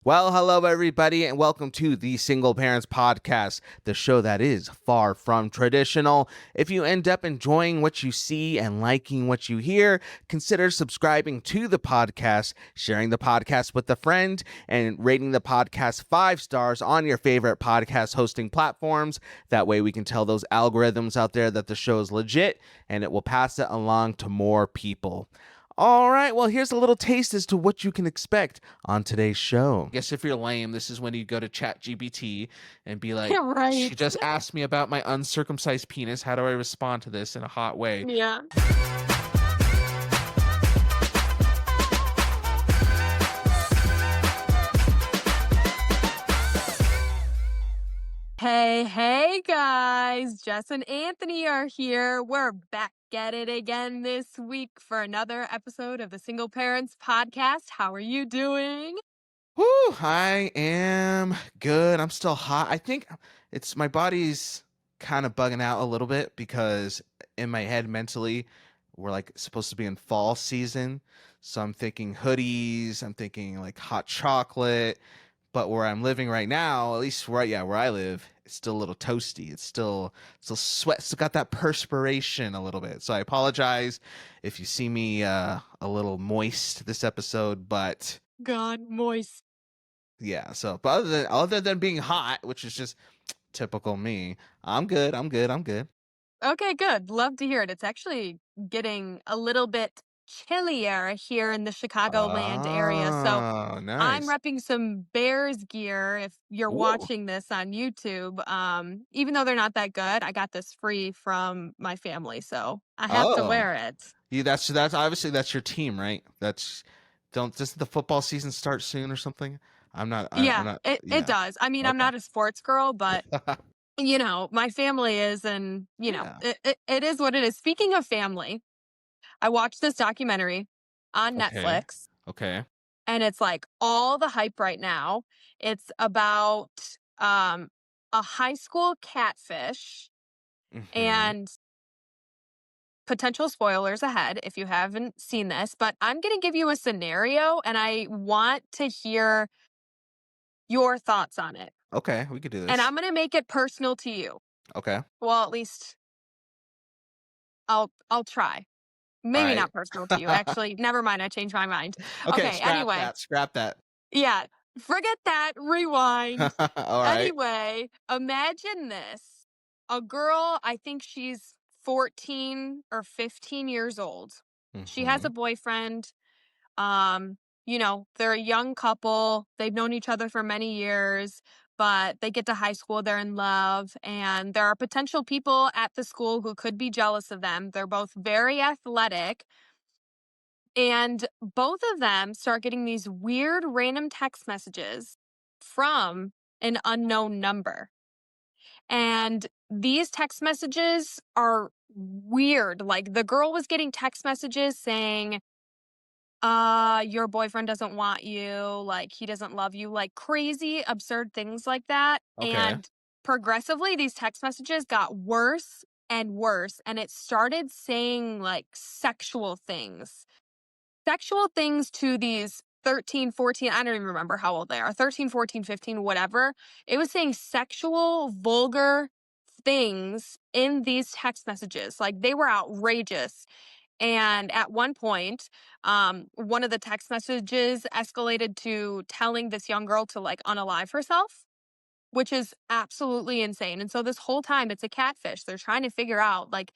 Well, hello, everybody, and welcome to the Single Parents Podcast, the show that is far from traditional. If you end up enjoying what you see and liking what you hear, consider subscribing to the podcast, sharing the podcast with a friend, and rating the podcast 5 stars on your favorite podcast hosting platforms. That way, we can tell those algorithms out there that the show is legit, and it will pass it along to more people. All right, well, here's a little taste as to what you can expect on today's show. I guess if you're lame, this is when you go to Chat GPT and be like, she Right. just asked me about my uncircumcised penis. How do I respond to this in a hot way? Yeah. Hey guys, Jess and Anthony are here. We're back at it again this week for another episode of the Single Parents Podcast. How are you doing? Whew, I am good. I'm still hot. I think it's my body's kind of bugging out a little bit because in my head mentally, we're like supposed to be in fall season. So I'm thinking hoodies, I'm thinking like hot chocolate. But where I'm living right now, at least where I live, it's still a little toasty. It's still sweat, still got that perspiration a little bit. So I apologize if you see me a little moist this episode, but God, moist. yeah. So, but other than being hot, which is just typical me, I'm good. I'm good. I'm good. Okay, good. Love to hear it. It's actually getting a little bit chillier here in the Chicagoland area. So Oh, I'm nice. repping some Bears gear if you're Ooh. watching this on YouTube. Even though they're not that good, I got this free from my family, so I have to Oh, wear it. that's obviously that's your team, right? That's don't does the football season start soon or something? I'm Yeah, not. it Yeah. does. I mean, I'm Okay. not a sports girl, but my family is, and Yeah. it is what it is. Speaking of family, I watched this documentary on Okay. Netflix, Okay. and it's like all the hype right now. It's about um a high school catfish. Mm-hmm. And potential spoilers ahead if you haven't seen this, but I'm going to give you a scenario and I want to hear your thoughts on it. Okay, we could do And this. I'm going to make it personal to you. Okay. Well, at least I'll try. All Maybe right. not personal to you. Actually, never mind. I changed my mind. Okay, Okay, scrap anyway. that. Scrap that. Yeah, forget that. Rewind. All right. Anyway, imagine this. A girl, I think she's 14 or 15 years old. She has Mm-hmm. a boyfriend. They're a young couple. They've known each other for many years, but they get to high school, they're in love, and there are potential people at the school who could be jealous of them. They're both very athletic, and both of them start getting these weird random text messages from an unknown number. And these text messages are weird. Like the girl was getting text messages saying, your boyfriend doesn't want you, like he doesn't love you, like crazy, absurd things like that. Okay. And progressively, these text messages got worse and worse. And it started saying like sexual things to these 13, 14, I don't even remember how old they are, 13, 14, 15, whatever. It was saying sexual, vulgar things in these text messages. Like they were outrageous. And at one point, one of the text messages escalated to telling this young girl to like unalive herself, which is absolutely insane. And so this whole time it's a catfish. They're trying to figure out like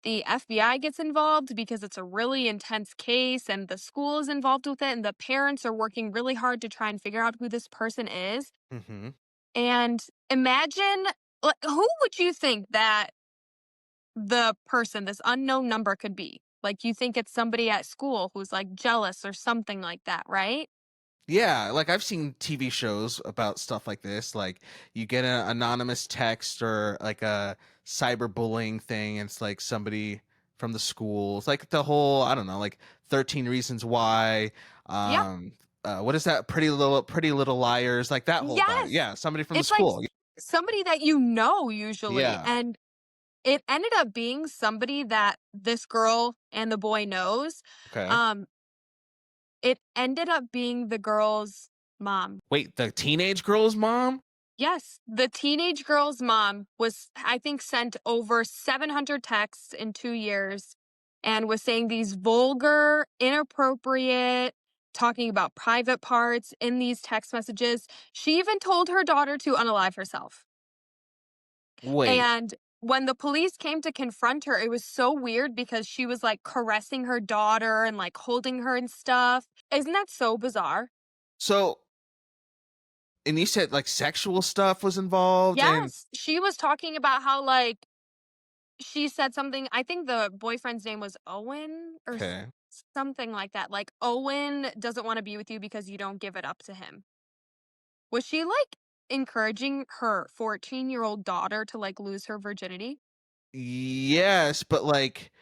the FBI gets involved because it's a really intense case and the school is involved with it and the parents are working really hard to try and figure out who this person is. Mm-hmm. And imagine like who would you think that the person, this unknown number could be? Like you think it's somebody at school who's like jealous or something like that, right? Yeah, like I've seen TV shows about stuff like this. Like you get an anonymous text or like a cyberbullying thing, and it's like somebody from the school. It's like the whole, I don't know, like 13 Reasons Why. Yep. Um, what is that? Pretty Little Liars, like that whole vibe. Yes. Yeah, somebody from the It's like school. somebody that you know usually. Yeah. And it ended up being somebody that this girl and the boy knows. Okay. Um, it ended up being the girl's mom. Wait, the teenage girl's mom? Yes, the teenage girl's mom was, I think, sent over 700 texts in 2 years and was saying these vulgar, inappropriate, talking about private parts in these text messages. She even told her daughter to unalive herself. Wait. And when the police came to confront her, it was so weird because she was like caressing her daughter and like holding her and stuff. Isn't that so bizarre? So, and you said like sexual stuff was involved and Yes. She was talking about how like she said something, I think the boyfriend's name was Owen or okay. something like that. Like, Owen doesn't wanna be with you because you don't give it up to him. Was she, like, encouraging her 14-year-old daughter to, like, lose her virginity? Yes, but like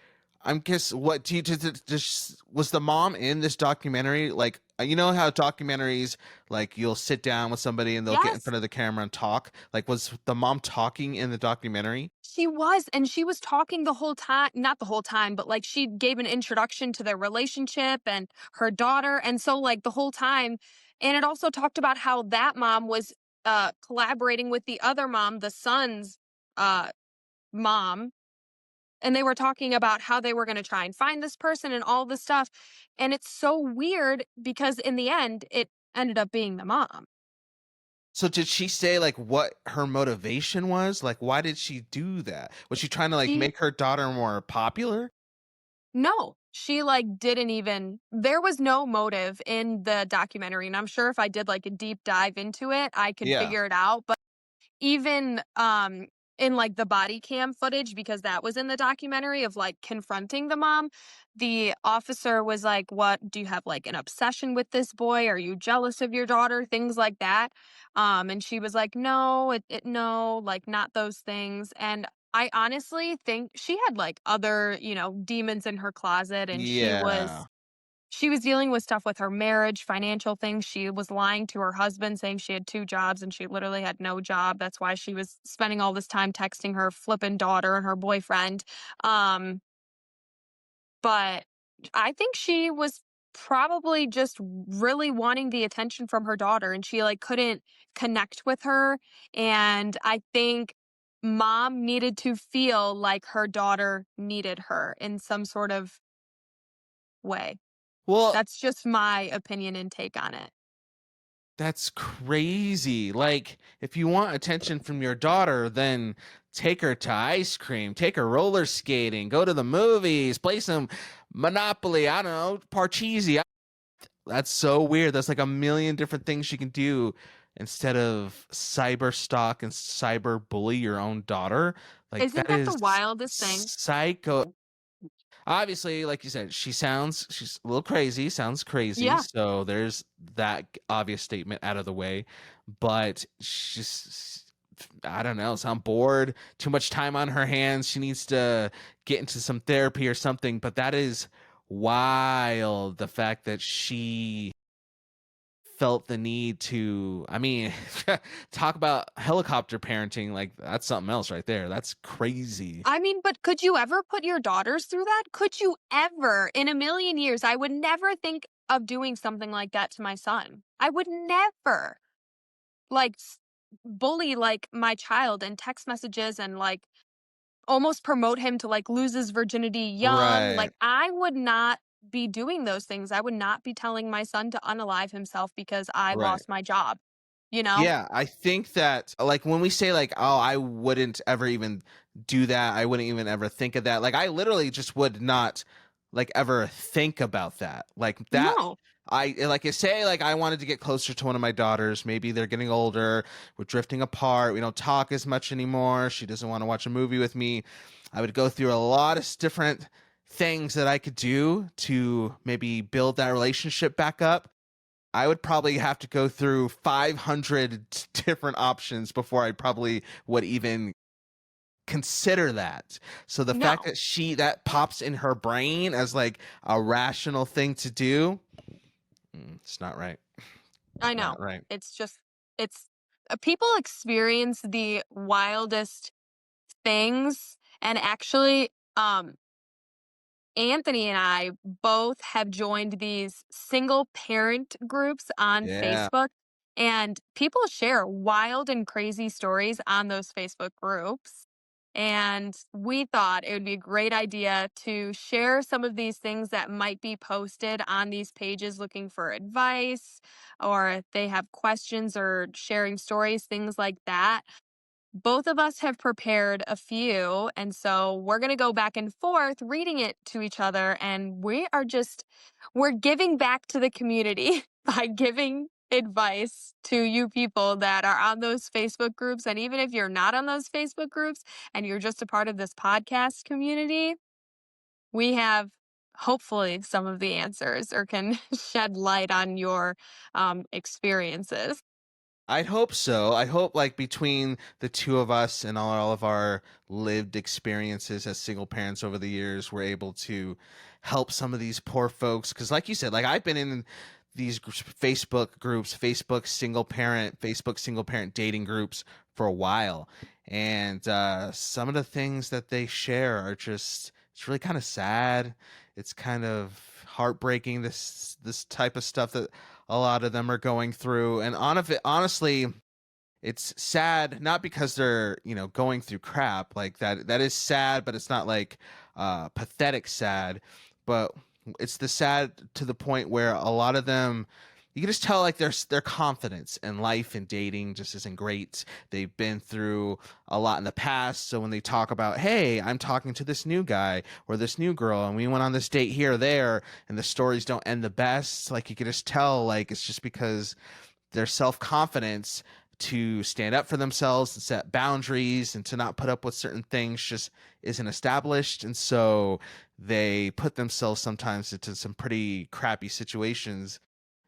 I'm guess what do you just was the mom in this documentary? Like you know how documentaries like you'll sit down with somebody and they'll get in Yes. front of the camera and talk? Like was the mom talking in the documentary? She was, and she was talking the whole time, not the whole time, but, like, she gave an introduction to their relationship and her daughter, and so, like, the whole time, and it also talked about how that mom was, collaborating with the other mom, the son's, uh, mom, and they were talking about how they were gonna try and find this person and all this stuff, and it's so weird because in the end, it ended up being the mom. So did she say like what her motivation was? Like why did she do that? Was she trying to like She make her daughter more popular? No, she, like, didn't even there was no motive in the documentary, and I'm sure if I did, like, a deep dive into it, I could Yeah. figure it out, but even, in, like, the body cam footage, because that was in the documentary of, like, confronting the mom, the officer was like, "What do you have, like, an obsession with this boy? Are you jealous of your daughter?" Things like that, and she was like, "No, no, like, not those things," and I honestly think she had, like, other, demons in her closet, and Yeah. she was dealing with stuff with her marriage, financial things. She was lying to her husband saying she had 2 jobs and she literally had no job. That's why she was spending all this time texting her flippin' daughter and her boyfriend. Um, but I think she was probably just really wanting the attention from her daughter and she, like, couldn't connect with her, and I think mom needed to feel like her daughter needed her in some sort of way. Well, That's just my opinion and take on it. that's crazy. Like, if you want attention from your daughter, then take her to ice cream, take her roller skating, go to the movies, play some Monopoly, I don't know, Parcheesi. That's so weird. That's like a million different things you can do instead of cyber stalk and cyber bully your own daughter. Like, Isn't that that the is wildest thing? psycho. Obviously, like you said, she's a little crazy, sounds crazy. Yeah. So there's that obvious statement out of the way. But she's I don't know, sound bored, too much time on her hands. She needs to get into some therapy or something. But that is wild. The fact that she felt the need to, I mean, talk about helicopter parenting, like that's something else right there. That's crazy. I mean, but could you ever put your daughters through that? Could you ever in a million years? I would never think of doing something like that to my son. I would never, like, bully, like, my child in text messages and, like, almost promote him to, like, lose his virginity young. Right. Like, I would not be doing those things. I would not be telling my son to unalive himself because I Right. lost my job, you know? Yeah, I think that like when we say like, oh, I wouldn't ever even do that. I wouldn't even ever think of that. Like I literally just would not like ever think about that. Like that No. I like I say like I wanted to get closer to one of my daughters. Maybe they're getting older. We're drifting apart. We don't talk as much anymore. She doesn't want to watch a movie with me. I would go through a lot of different things that I could do to maybe build that relationship back up. I would probably have to go through 500 different options before I probably would even consider that. So the fact No. that that pops in her brain as like a rational thing to do, it's not right. I It's know. not right. It's just it's people experience the wildest things, and actually, Anthony and I both have joined these single parent groups on Yeah. Facebook. And people share wild and crazy stories on those Facebook groups. And we thought it would be a great idea to share some of these things that might be posted on these pages looking for advice, or if they have questions or sharing stories, things like that. Both of us have prepared a few, and so we're going to go back and forth reading it to each other, and we're giving back to the community by giving advice to you people that are on those Facebook groups. And even if you're not on those Facebook groups and you're just a part of this podcast community, we have hopefully some of the answers or can shed light on your experiences. I'd hope so. I hope like between the two of us and all of our lived experiences as single parents over the years, we're able to help some of these poor folks. Because, like you said, like I've been in these Facebook groups, Facebook single parent dating groups for a while, and some of the things that they share are just it's really kind of sad. It's kind of heartbreaking. This type of stuff that a lot of them are going through, and honestly, it's sad not because they're going through crap like that is sad, but it's not like pathetic sad, but it's the sad to the point where a lot of them, you can just tell like their confidence in life and dating just isn't great. They've been through a lot in the past, so when they talk about, hey, I'm talking to this new guy or this new girl and we went on this date here or there, and the stories don't end the best, like you can just tell like it's just because their self-confidence to stand up for themselves and set boundaries and to not put up with certain things just isn't established. And so they put themselves sometimes into some pretty crappy situations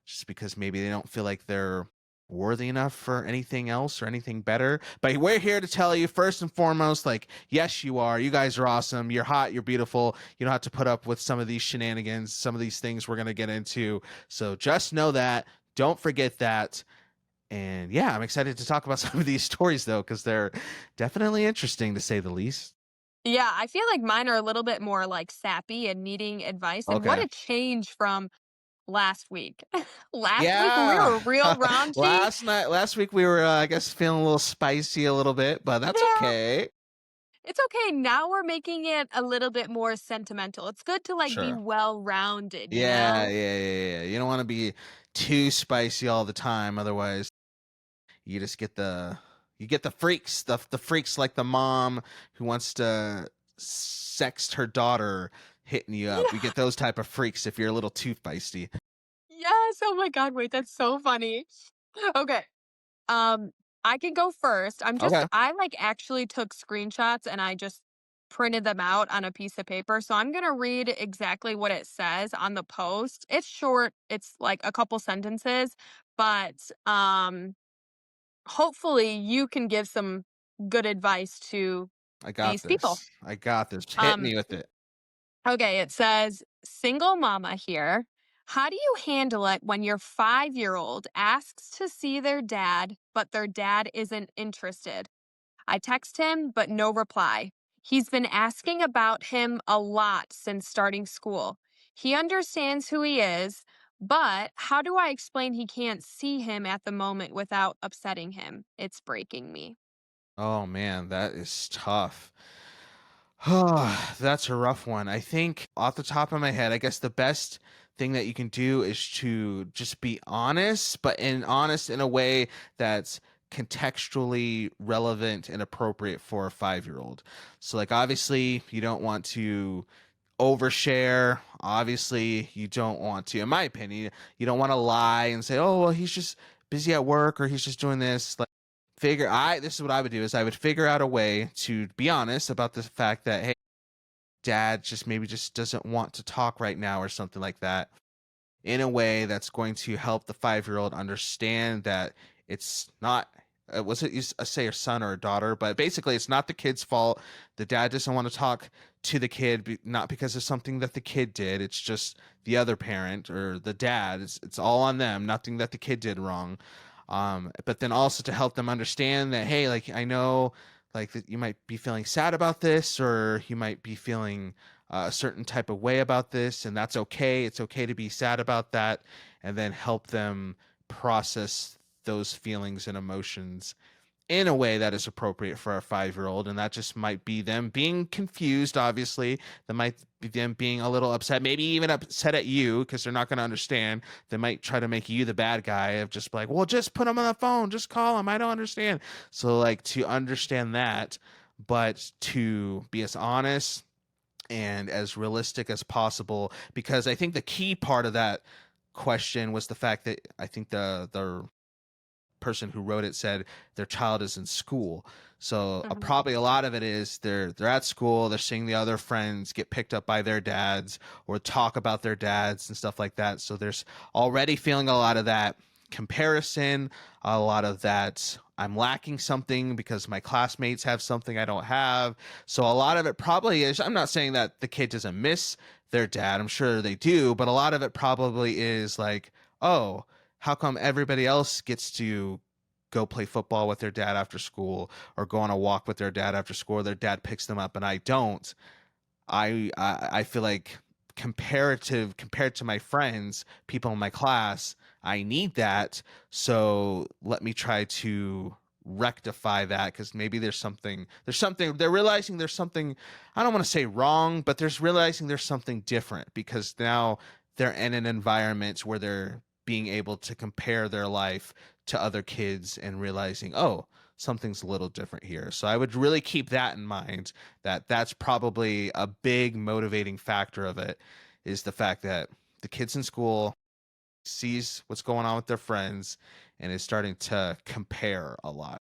just because maybe they don't feel like they're worthy enough for anything else or anything better. But we're here to tell you first and foremost, like, yes, you are. You guys are awesome. You're hot. You're beautiful. You don't have to put up with some of these shenanigans, some of these things we're going to get into. So just know that. Don't forget that. And yeah, I'm excited to talk about some of these stories though, because they're definitely interesting to say the least. Yeah, I feel like mine are a little bit more like sappy and needing advice. And what Okay. a change from last week. Last week we Yeah. were real raunchy. Last week we were, I guess, feeling a little spicy a little bit, but that's Yeah, okay. it's okay. Now we're making it a little bit more sentimental. It's good to like be Sure. well rounded, you Yeah, know? yeah, yeah, yeah. You don't want to be too spicy all the time, otherwise you just get the freaks, the freaks like the mom who wants to sext her daughter hitting you up. You Yeah. get those type of freaks if you're a little too feisty. Yes. Oh my God. Wait, that's so funny. Okay. Um, I can go first. Okay. I like actually took screenshots and I just printed them out on a piece of paper. So I'm going to read exactly what it says on the post. It's short. It's like a couple sentences, but hopefully you can give some good advice to I got these people. this. I got this. Hit Um me with it. okay, it says single mama here. How do you handle it when your 5-year-old asks to see their dad, but their dad isn't interested? I text him, but no reply. He's been asking about him a lot since starting school. He understands who he is, but how do I explain he can't see him at the moment without upsetting him? It's breaking me. Oh man, that is tough. Oh, that's a rough one. I think off the top of my head, I guess the best thing that you can do is to just be honest, but honest in a way that's contextually relevant and appropriate for a 5-year-old. So like obviously you don't want to overshare. Obviously you don't want to, in my opinion, you don't want to lie and say, "Oh, well, he's just busy at work or he's just doing this." Like this is what I would do is I would figure out a way to be honest about the fact that, hey, dad just maybe just doesn't want to talk right now or something like that, in a way that's going to help the 5-year-old understand that it's not was it say a son or a daughter, but basically it's not the kid's fault. The dad doesn't want to talk to the kid, not because of something that the kid did. It's just the other parent or the dad. It's all on them, nothing that the kid did wrong. But then also to help them understand that, hey, like I know like that you might be feeling sad about this, or you might be feeling a certain type of way about this, and that's okay. It's okay to be sad about that, and then help them process those feelings and emotions in a way that is appropriate for a 5-year-old. And that just might be them being confused, obviously. That might be them being a little upset, maybe even upset at you because they're not going to understand. They might try to make you the bad guy of just like, well, just put them on the phone, just call them. I don't understand. So, like, to understand that, but to be as honest and as realistic as possible, because I think the key part of that question was the fact that I think the person who wrote it said their child is in school. So Mhm. probably a lot of it is they're at school, they're seeing the other friends get picked up by their dads or talk about their dads and stuff like that. So there's already feeling a lot of that comparison, a lot of that I'm lacking something because my classmates have something I don't have. So a lot of it probably is, I'm not saying that the kid doesn't miss their dad. I'm sure they do, but a lot of it probably is like, oh, how come everybody else gets to go play football with their dad after school or go on a walk with their dad after school, or their dad picks them up and I don't? I feel like compared to my friends, people in my class, I need that. So let me try to rectify that, because maybe there's something they're realizing, there's something, I don't want to say wrong, but there's realizing there's something different because now they're in an environment where they're being able to compare their life to other kids and realizing, oh, something's a little different here. So I would really keep that in mind, that that's probably a big motivating factor of it, is the fact that the kids in school sees what's going on with their friends and is starting to compare a lot.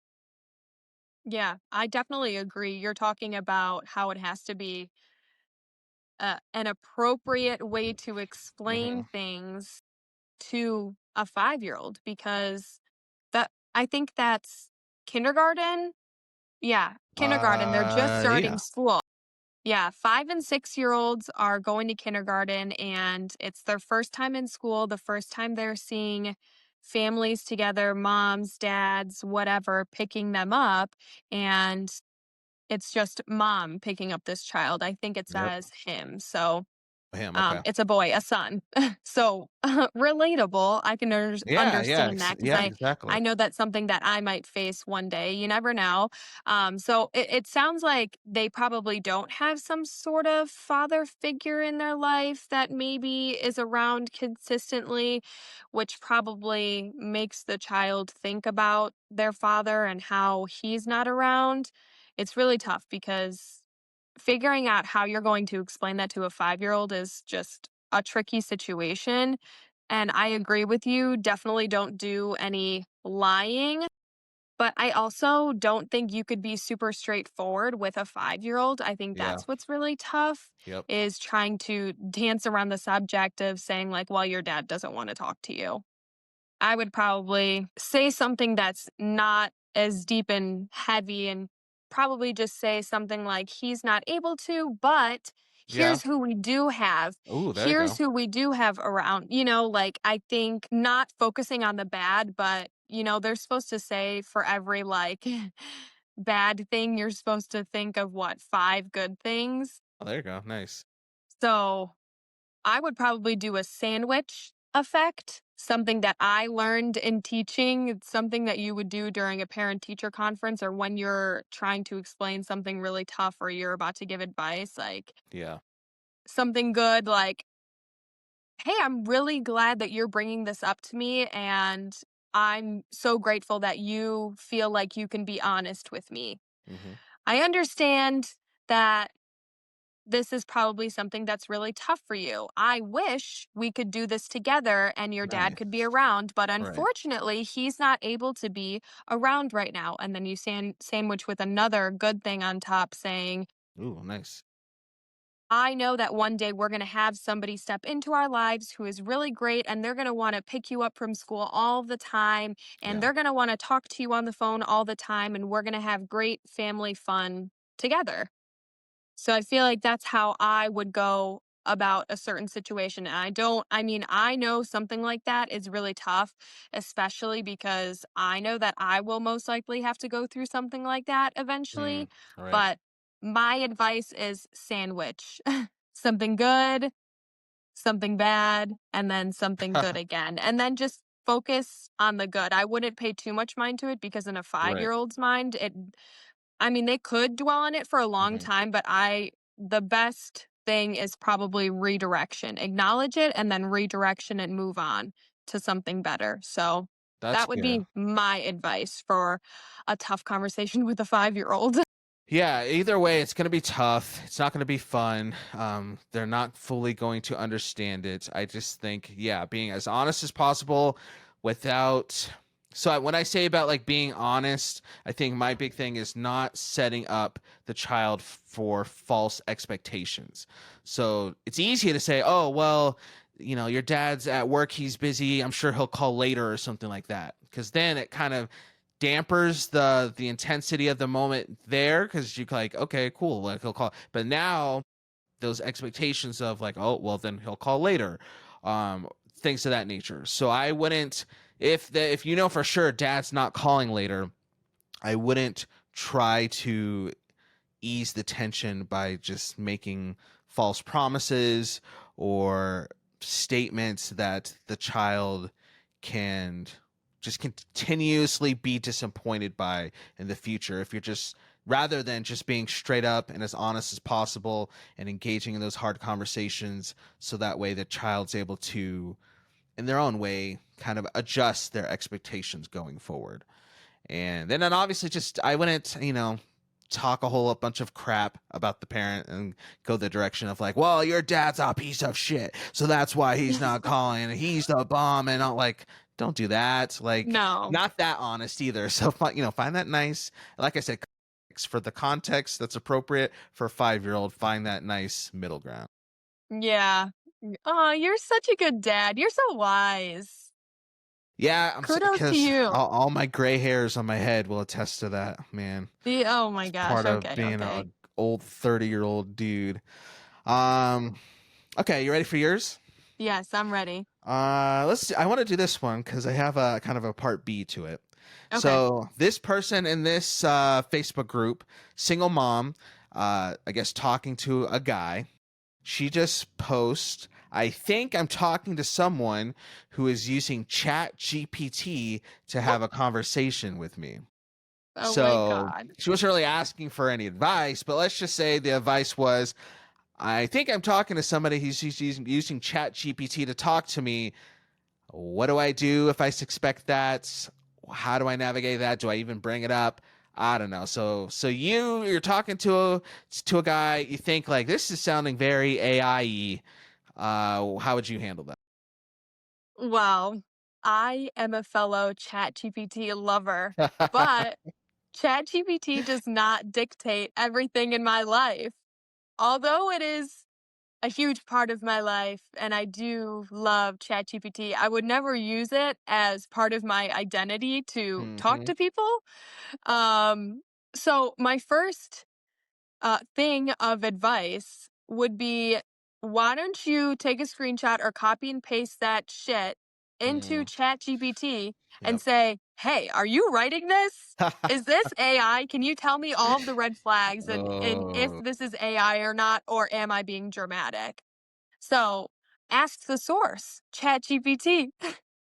Yeah, I definitely agree. You're talking about how it has to be an appropriate way to explain Hmm. things to a 5-year-old because that I think that's kindergarten. Yeah, kindergarten. They're just Yeah. starting school. Yeah, 5 and 6-year-olds are going to kindergarten and it's their first time in school, the first time they're seeing families together, moms, dads, whatever, picking them up. And it's just mom picking up this child. I think it Yep. says him. So Him. Okay. it's a boy, a son. So relatable. I can Yeah. Yeah. understand that because Yeah. I Exactly. know that's something that I might face one day. You never know. So it sounds like they probably don't have some sort of father figure in their life that maybe is around consistently, which probably makes the child think about their father and how he's not around. It's really tough because figuring out how you're going to explain that to a 5-year-old is just a tricky situation, and I agree with you, definitely don't do any lying, but I also don't think you could be super straightforward with a 5-year-old. I think Yeah. that's what's really tough, Yep. is trying to dance around the subject of saying like, "Well, your dad doesn't wanna talk to you." I would probably say something that's not as deep and heavy and probably just say something like, he's not able to, but Yeah. here's who we do have. Ooh, there you Here's go. who we do have around. Like, I think not focusing on the bad, but, they're supposed to say for every like bad thing, you're supposed to think of what, 5 good things. Oh, there you go. Nice. So I would probably do a sandwich effect, something that I learned in teaching. It's something that you would do during a parent teacher conference or when you're trying to explain something really tough or you're about to give advice, like Yeah. something good, like, hey, I'm really glad that you're bringing this up to me. And I'm so grateful that you feel like you can be honest with me. Hmm. I understand that this is probably something that's really tough for you. I wish we could do this together and your dad could be Nice. around, but Right. unfortunately, he's not able to be around right now. And then you sandwich with another good thing on top saying, Ooh, nice. I know that one day we're going to have somebody step into our lives who is really great and they're going to want to pick you up from school all the time and Yeah. they're going to want to talk to you on the phone all the time and we're going to have great family fun together. So I feel like that's how I would go about a certain situation. And I know something like that is really tough, especially because I know that I will most likely have to go through something like that eventually. Mm, right. But my advice is sandwich something good, something bad, and then something good again. And then just focus on the good. I wouldn't pay too much mind to it because in a Right. five-year-old's mind, I mean, they could dwell on it for a long Mhm. time, but the best thing is probably redirection. Acknowledge it and then redirection and move on to something better. So That's that would good. be my advice for a tough conversation with a 5-year-old. Yeah, either way, it's going to be tough. It's not going to be fun. They're not fully going to understand it. I just think, yeah, being as honest as possible without. When I say about like being honest, I think my big thing is not setting up the child for false expectations. So it's easy to say, oh, well, your dad's at work, he's busy. I'm sure he'll call later or something like that. Because then it kind of dampers the intensity of the moment there, because you're like, okay, cool, like he'll call. But now those expectations of like, oh, well, then he'll call later, um things of that nature. So I wouldn't, if for sure dad's not calling later, I wouldn't try to ease the tension by just making false promises or statements that the child can just continuously be disappointed by in the future. If you're just, rather than just being straight up and as honest as possible and engaging in those hard conversations, so that way the child's able to, in their own way, kind of adjust their expectations going forward. And then obviously just, I wouldn't, talk a whole bunch of crap about the parent and go the direction of like, well, your dad's a piece of shit, so that's why he's not calling, and he's the bomb, and not like, don't do that. Like, No. not that honest either. So find that nice, like I said, for the context that's appropriate for a 5-year-old, find that nice middle ground. Yeah. Oh, you're such a good dad. You're so wise. Yeah, Kudos to because you. all my gray hairs on my head will attest to that, man. Oh my It's gosh. part of Okay, being a okay. old 30-year-old dude. Um, okay, you ready for yours? Yes, I'm ready. Let's see. I want to do this one because I have a kind of a part B to it. Okay. So this person in this Facebook group, single mom, I guess talking to a guy, she just posts, I think I'm talking to someone who is using Chat GPT to have a conversation with me. Oh my So god. she wasn't really asking for any advice, but let's just say the advice was, I think I'm talking to somebody who's using Chat GPT to talk to me. What do I do if I suspect that? How do I navigate that? Do I even bring it up? I don't know. So you're talking to a guy. You think like, this is sounding very AI-y. How would you handle that? Well, I am a fellow ChatGPT lover, but ChatGPT does not dictate everything in my life. Although it is a huge part of my life and I do love ChatGPT, I would never use it as part of my identity to talk Mm-hmm. to people. Um, so my first thing of advice would be, why don't you take a screenshot or copy and paste that shit into Mm. ChatGPT and Yep. say, hey, are you writing this? Is this AI? Can you tell me all of the red flags and if Oh. this is AI or not, or am I being dramatic? So ask the source, ChatGPT.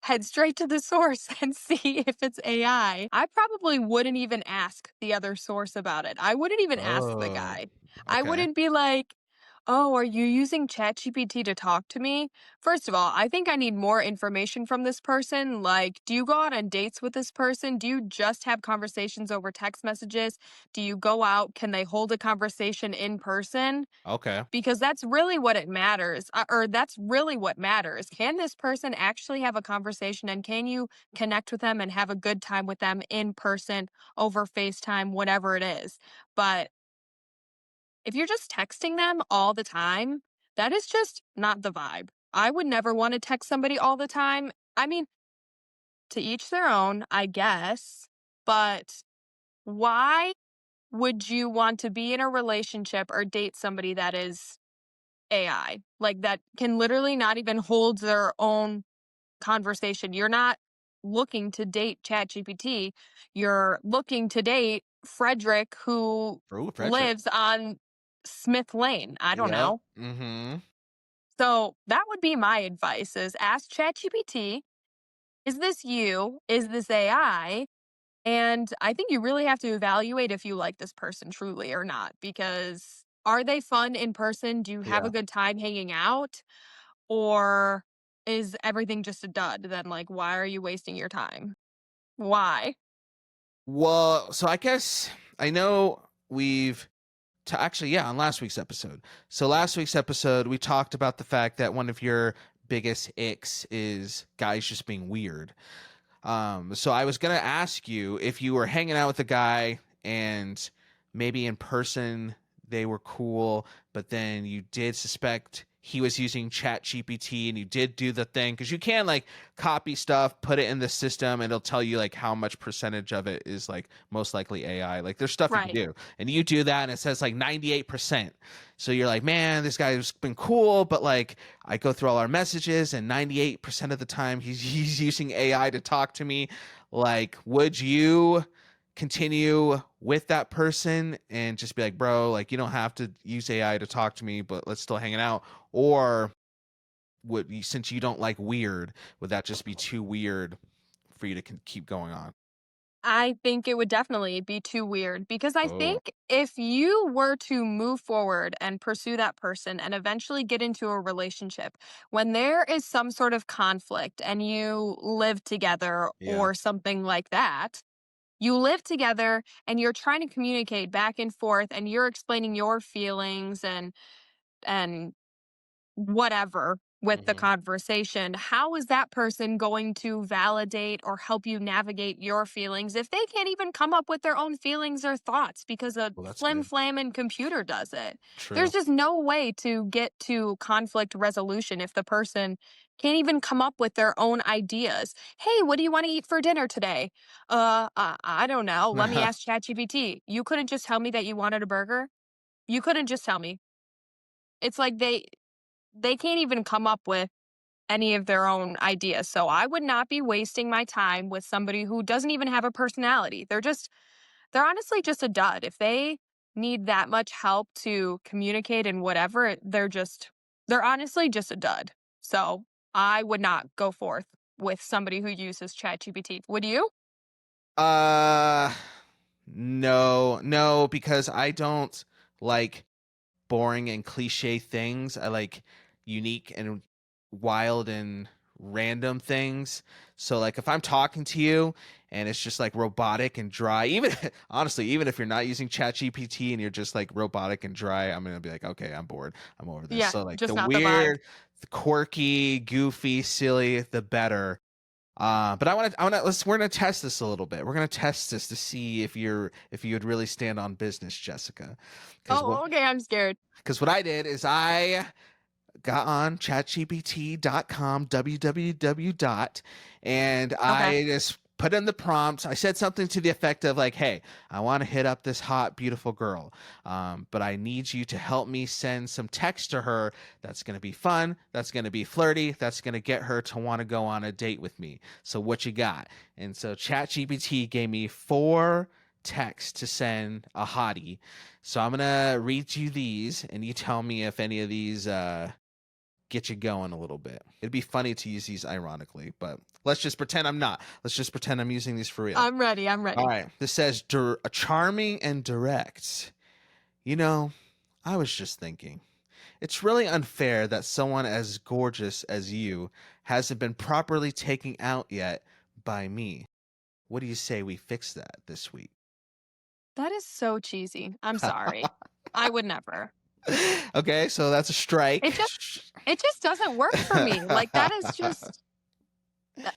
Head straight to the source and see if it's AI. I probably wouldn't even ask the other source about it. I wouldn't even ask the Oh. guy. I Okay. wouldn't be like, oh, are you using ChatGPT to talk to me? First of all, I think I need more information from this person. Like, do you go out on dates with this person? Do you just have conversations over text messages? Do you go out? Can they hold a conversation in person? Okay. Because that's really what it matters, or that's really what matters. Can this person actually have a conversation and can you connect with them and have a good time with them in person, over FaceTime, whatever it is? But if you're just texting them all the time, that is just not the vibe. I would never want to text somebody all the time. I mean, to each their own, I guess. But why would you want to be in a relationship or date somebody that is AI, like, that can literally not even hold their own conversation? You're not looking to date ChatGPT. You're looking to date Frederick, who Ooh, Frederick. lives on Smith Lane. I don't Yep. know. Mm-hmm. So that would be my advice, is ask ChatGPT is this you? Is this AI? And I think you really have to evaluate if you like this person truly or not, because are they fun in person? Do you have a Yeah. good time hanging out? Or is everything just a dud? Then, like, why are you wasting your time? Why? Well, so I guess I know actually, yeah, on last week's episode. So last week's episode, we talked about the fact that one of your biggest icks is guys just being weird. So I was gonna ask you if you were hanging out with a guy and maybe in person they were cool, but then you did suspect he was using Chat GPT and you did do the thing because you can like copy stuff, put it in the system, and it'll tell you like how much percentage of it is like most likely AI. Like there's stuff you can Right. do, and you do that, and it says like 98%. So you're like, man, this guy's been cool, but like I go through all our messages, and 98% of the time he's using AI to talk to me. Like, would you continue with that person and just be like, bro, like you don't have to use AI to talk to me, but let's still hang it out? Or would you, since you don't like weird, would that just be too weird for you to keep going on? I think it would definitely be too weird because I Oh, think if you were to move forward and pursue that person and eventually get into a relationship, when there is some sort of conflict and you live together yeah. or something like that, you live together and you're trying to communicate back and forth and you're explaining your feelings and whatever with the Hmm. conversation, how is that person going to validate or help you navigate your feelings if they can't even come up with their own feelings or thoughts because a Well, that's flim good. flam computer does it? There's True. just no way to get to conflict resolution if the person can't even come up with their own ideas. Hey, what do you want to eat for dinner today? I don't know. Let me ask ChatGPT. You couldn't just tell me that you wanted a burger? You couldn't just tell me. It's like they can't even come up with any of their own ideas. So I would not be wasting my time with somebody who doesn't even have a personality. They're honestly just a dud. If they need that much help to communicate and whatever, they're honestly just a dud. So I would not go forth with somebody who uses ChatGPT. Would you? uh no, no, because I don't like boring and cliche things. I like unique and wild and random things. So like if I'm talking to you and it's just like robotic and dry, even honestly, even if you're not using Chat GPT and you're just like robotic and dry, I'm gonna be like, okay, I'm bored. I'm over this. Yeah, So like just the not the vibe. weird, the quirky, goofy, silly, the better. But we're gonna test this a little bit. We're gonna test this to see if you would really stand on business, Jessica. Because Oh, okay. I'm scared. what I did is I got on chatgpt.com, www dot, and Okay. I just put in the prompt. I said something to the effect of like, hey, I want to hit up this hot, beautiful girl, but I need you to help me send some text to her that's going to be fun, that's going to be flirty, that's going to get her to want to go on a date with me. So what you got? And so ChatGPT gave me 4 texts to send a hottie. So I'm gonna read you these, and you tell me if any of these get you going a little bit. It'd be funny to use these ironically, but let's just pretend I'm not. Let's just pretend I'm using these for real. I'm ready. I'm All ready. right. This says charming and direct. You know, I was just thinking. It's really unfair that someone as gorgeous as you hasn't been properly taken out yet by me. What do you say we fix that this week? That is so cheesy. I'm sorry. I would never. Okay, so that's a strike. It just it just doesn't work for me. Like, that is just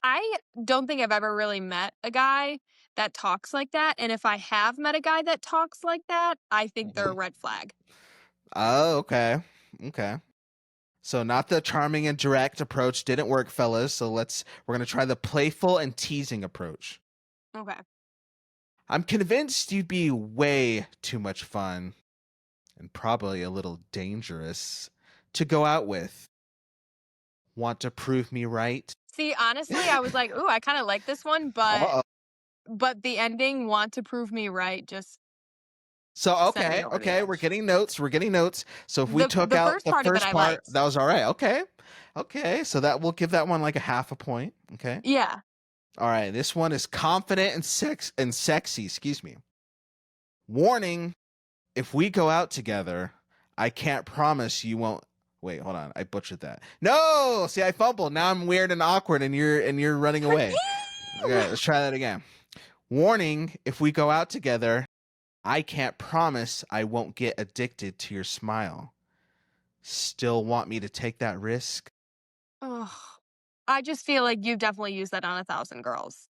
I don't think I've ever really met a guy that talks like that, and if I have met a guy that talks like that, I think they're a Mhm. red flag. Oh, okay. Okay. So not the charming and direct approach didn't work, fellas. So we're gonna try the playful and teasing approach. Okay. I'm convinced you'd be way too much fun and probably a little dangerous to go out with. Want to prove me right? See, honestly, I was like, "Ooh, I kinda like this one," Uh-oh. but the ending, "Want to prove me right," just So sent me okay, over the okay, we're edge. getting notes. We're getting notes. So if we took The out first the part of it first I part, liked. that was all right. Okay, okay. So that we'll give that one like a half a point. Okay. Yeah. All right, this one is confident and sexy. Excuse me. Warning: if we go out together, I can't promise you won't. Wait, hold on. I butchered that. No, see, I fumbled. Now I'm weird and awkward, and you're running away. Okay, let's try that again. Warning: if we go out together, I can't promise I won't get addicted to your smile. Still want me to take that risk? Ugh. I just feel like you definitely use that on 1,000 girls.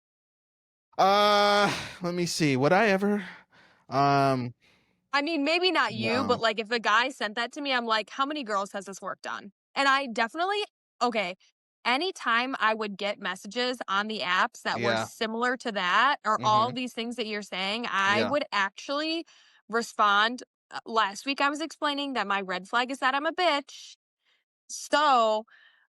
Uh, let me see. Would I ever? Um, I mean, maybe not you, no. but like if a guy sent that to me, I'm like, how many girls has this worked on? And I definitely, okay, anytime I would get messages on the apps that were Yeah. similar to that or all Mm-hmm. these things that you're saying, I Yeah. would actually respond. Last week, I was explaining that my red flag is that I'm a bitch. So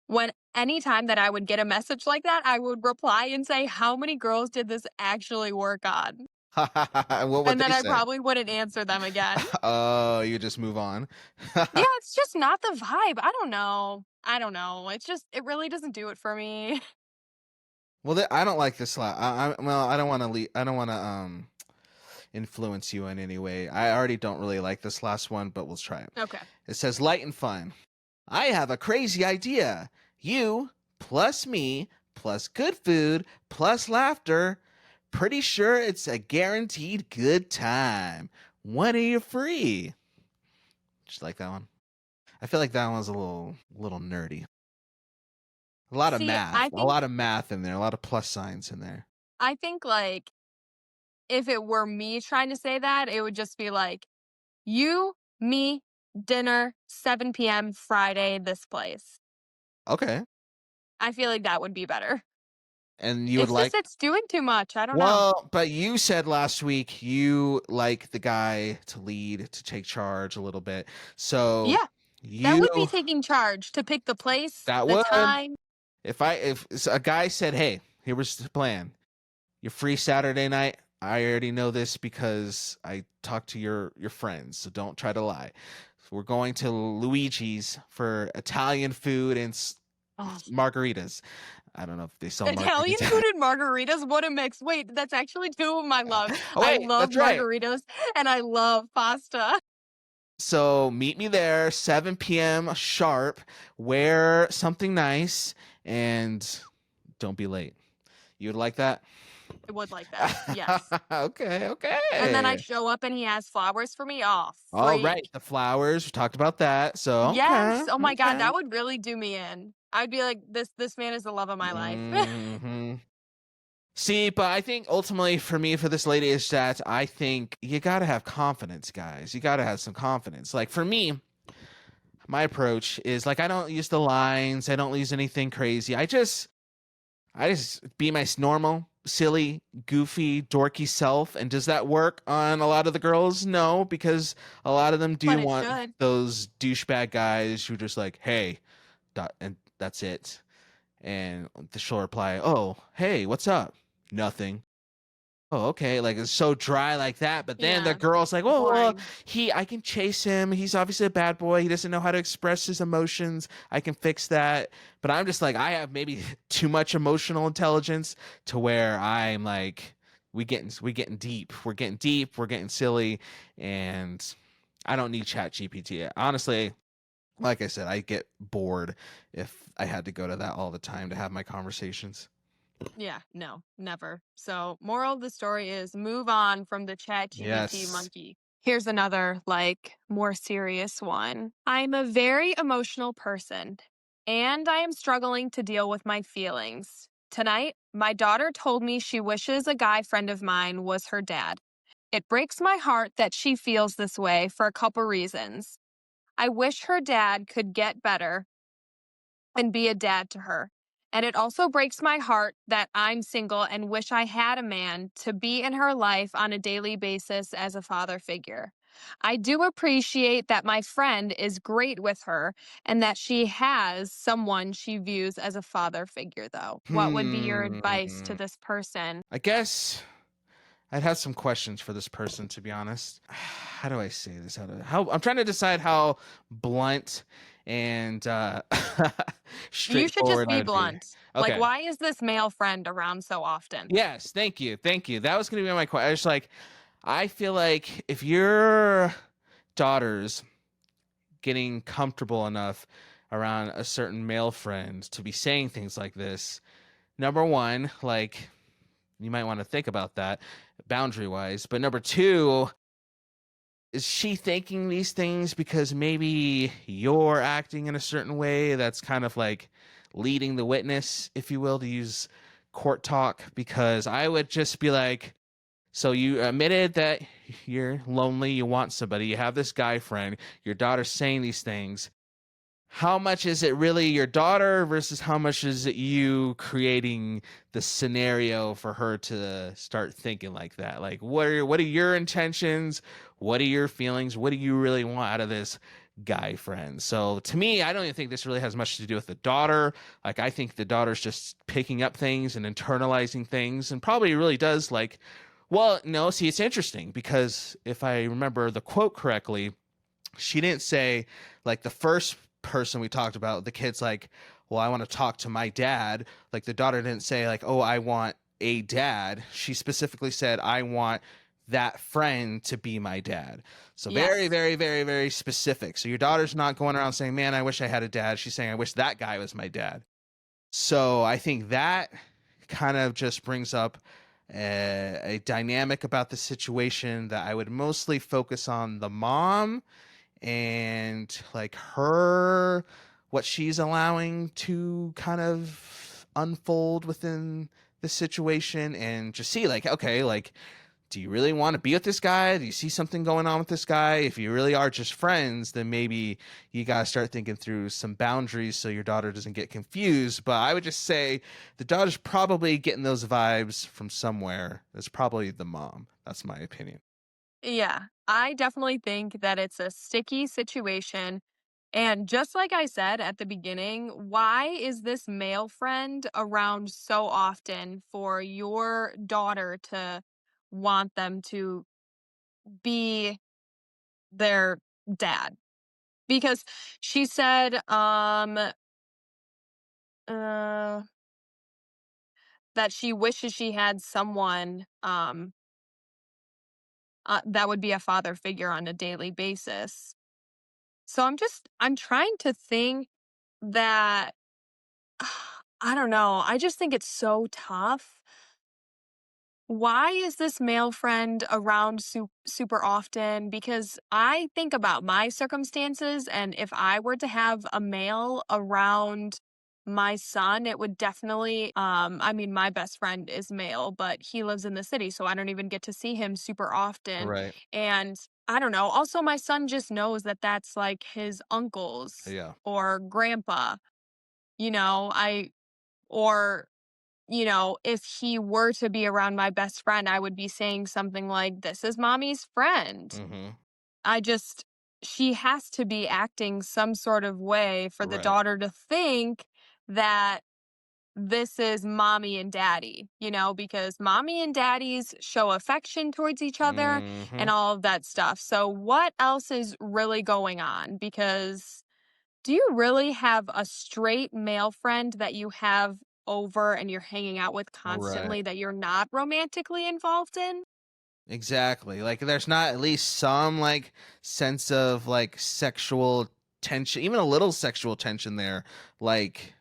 when anytime that I would get a message like that, I would reply and say, how many girls did this actually work on? What would And then they I say? probably wouldn't answer them again. Oh, you just move on. Yeah, it's just not the vibe. I don't know. I don't know. It's just it really doesn't do it for me. Well, I don't like this lot. Well, I don't want to I don't want to influence you in any way. I already don't really like this last one, but we'll try it. Okay. It says light and fun. I have a crazy idea. You plus me plus good food plus laughter. Pretty sure it's a guaranteed good time. When are you free? Just like that one. I feel like that one's a little nerdy. A lot of See, math. A lot of math in there. A lot of plus signs in there. I think like if it were me trying to say that, it would just be like you, me, dinner, 7 p.m. Friday, this place. Okay. I feel like that would be better. And you would It's just like. it's doing too much. I don't know. Well, but you said last week you like the guy to lead, to take charge a little bit. So Yeah, that you would be taking charge to pick the place, that the would time. if a guy said, "Hey, here was the plan. You're free Saturday night." I already know this because I talked to your friends, so don't try to lie. We're going to Luigi's for Italian food and Oh, margaritas. I don't know if they sell Italian margaritas. food and margaritas, what a mix. Wait, that's actually two of my loves. Oh I wait, love that's right. margaritas and I love pasta. So meet me there, 7 p.m. sharp. Wear something nice and don't be late. You would like that? I would like that. Yes. Okay, And then I okay. show up and he has flowers for me. Oh, All right, freak. the flowers. We talked about that. So Yes. okay, Oh my God, okay. that would really do me in. I'd be like, this man is the love of my life. Hmm. See, but I think ultimately for me, for this lady is that I think you gotta have confidence, guys. You gotta have some confidence. Like for me, my approach is like I don't use the lines. I don't use anything crazy. I just be my normal, silly, goofy, dorky self. And does that work on a lot of the girls? No, because a lot of them But do it want should. those douchebag guys who just like, hey, and that's it. And she'll reply, oh, hey, what's up? Nothing. Oh, okay. Like it's so dry like that. But then the Yeah. girl's like, oh, well, Boring. I can chase him. He's obviously a bad boy. He doesn't know how to express his emotions. I can fix that. But I'm just like, I have maybe too much emotional intelligence to where I'm like, we getting deep. We're getting deep. We're getting silly. And I don't need Chat GPT. Honestly, like I said, I get bored if I had to go to that all the time to have my conversations. Yeah, no, never. So, moral of the story is move on from the Chat GPT Yes. monkey. Here's another, like, more serious one. I'm a very emotional person, and I am struggling to deal with my feelings. Tonight, my daughter told me she wishes a guy friend of mine was her dad. It breaks my heart that she feels this way for a couple reasons. I wish her dad could get better and be a dad to her. And it also breaks my heart that I'm single and wish I had a man to be in her life on a daily basis as a father figure. I do appreciate that my friend is great with her and that she has someone she views as a father figure, though. What would be your advice to Hmm. this person? I guess I'd have some questions for this person, to be honest. How do I say this? How I'm trying to decide how blunt and You should just straightforward I be would be. blunt. Like, Okay. why is this male friend around so often? Yes, thank you. Thank you. That was going to be my question. I was like, I feel like if your daughter's getting comfortable enough around a certain male friend to be saying things like this, number one, like, you might want to think about that boundary wise. But number two, is she thinking these things because maybe you're acting in a certain way that's kind of like leading the witness, if you will, to use court talk? Because I would just be like, so you admitted that you're lonely, you want somebody, you have this guy friend, your daughter's saying these things. How much is it really your daughter versus how much is it you creating the scenario for her to start thinking like that? Like, what are your intentions? What are your feelings? What do you really want out of this guy friend? So to me, I don't even think this really has much to do with the daughter. Like, I think the daughter's just picking up things and internalizing things, and probably really does like. Well, no, see, it's interesting because if I remember the quote correctly, she didn't say like the first person we talked about, the kid's like, well, I want to talk to my dad. Like the daughter didn't say like, oh, I want a dad. She specifically said, I want that friend to be my dad. So very, Yes. very, very, very specific. So your daughter's not going around saying, man, I wish I had a dad. She's saying, I wish that guy was my dad. So I think that kind of just brings up a dynamic about the situation that I would mostly focus on the mom and like her, what she's allowing to kind of unfold within the situation, and just see like, okay, like, do you really want to be with this guy? Do you see something going on with this guy? If you really are just friends, then maybe you got to start thinking through some boundaries so your daughter doesn't get confused. But I would just say the daughter's probably getting those vibes from somewhere. It's probably the mom. That's my opinion. Yeah, I definitely think that it's a sticky situation. And just like I said at the beginning, why is this male friend around so often for your daughter to want them to be their dad? Because she said uh that she wishes she had someone that would be a father figure on a daily basis. So I'm trying to think that I don't know. I just think it's so tough. Why is this male friend around super often? Because I think about my circumstances, and if I were to have a male around my son, it would definitely, I mean, my best friend is male, but he lives in the city, so I don't even get to see him super often. Right. And I don't know. Also, my son just knows that that's like his uncles Yeah. or grandpa, I, or if he were to be around my best friend, I would be saying something like, "This is mommy's friend." Mm-hmm. I just She has to be acting some sort of way for the Right. daughter to think that this is mommy and daddy, because mommy and daddies show affection towards each other Mm-hmm. and all of that stuff. So what else is really going on? Because do you really have a straight male friend that you have over and you're hanging out with Right. constantly that you're not romantically involved in? Exactly. Like there's not at least some like sense of like sexual tension, even a little sexual tension there. Like